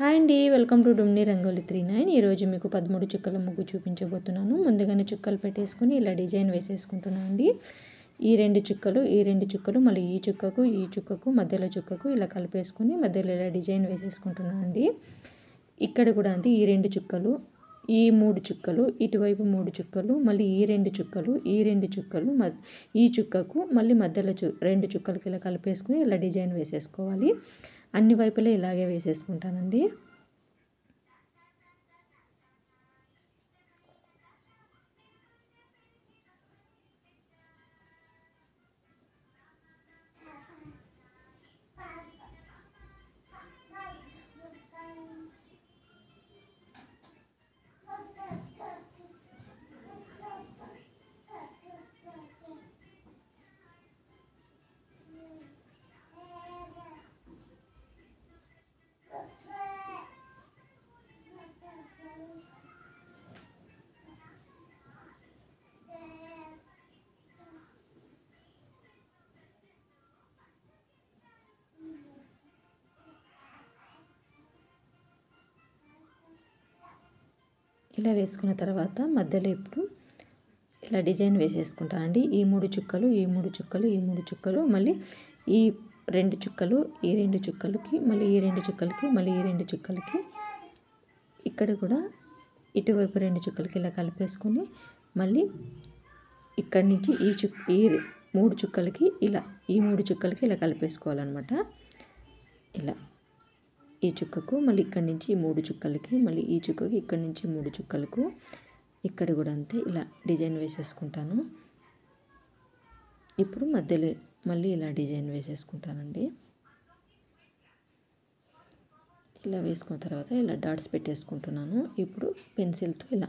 Hi అండి, welcome to డుమ్ని rangoli 39. ఈరోజు మీకు 13 చుక్కల ముగ్గు చూపించబోతున్నాను. ముందుగానే చుక్కలు పెట్టేసుకుని ఇలా డిజైన్ వేసేసుకుంటున్నాను అండి. ఈ రెండు చుక్కలు మళ్ళీ ఈ చుక్కకు మధ్యలో చుక్కకు ఇలా కలిపేసుకుని మధ్యలో ఇలా డిజైన్ వేసేసుకుంటున్నాను అండి. ఇక్కడ కూడా అంతే, ఈ రెండు చుక్కలు, ఈ మూడు చుక్కలు, ఇటువైపు మూడు చుక్కలు, మళ్ళీ ఈ రెండు చుక్కలు, ఈ చుక్కకు మళ్ళీ మధ్యలో రెండు చుక్కలకి ఇలా కలిపేసుకుని ఇలా డిజైన్ వేసేసుకోవాలి. అన్ని వైపులా ఇలాగే వేసేసుకుంటానండి. ఇలా వేసుకున్న తర్వాత మధ్యలో ఇప్పుడు ఇలా డిజైన్ వేసేసుకుంటానండి. ఈ మూడు చుక్కలు మళ్ళీ ఈ రెండు చుక్కలు, ఈ రెండు చుక్కలకి మళ్ళీ ఈ రెండు చుక్కలకి మళ్ళీ ఈ రెండు చుక్కలకి, ఇక్కడ కూడా ఇటువైపు రెండు చుక్కలకి ఇలా కలిపేసుకొని మళ్ళీ ఇక్కడి నుంచి ఈ మూడు చుక్కలకి ఇలా కలిపేసుకోవాలన్నమాట. ఇలా ఈ చుక్కకు మళ్ళీ ఇక్కడి నుంచి ఈ మూడు చుక్కలకి మళ్ళీ ఈ చుక్కకి ఇక్కడి నుంచి మూడు చుక్కలకు, ఇక్కడ కూడా అంతే ఇలా డిజైన్ వేసేసుకుంటాను. ఇప్పుడు మధ్యలో మళ్ళీ ఇలా డిజైన్ వేసేసుకుంటానండి. ఇలా వేసుకున్న తర్వాత ఇలా డాట్స్ పెట్టేసుకుంటున్నాను. ఇప్పుడు పెన్సిల్తో ఇలా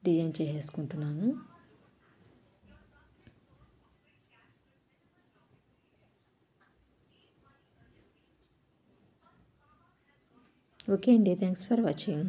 డిజైన్ చేసేసుకుంటున్నాను. ఓకే అండి, థ్యాంక్స్ ఫర్ వాచింగ్.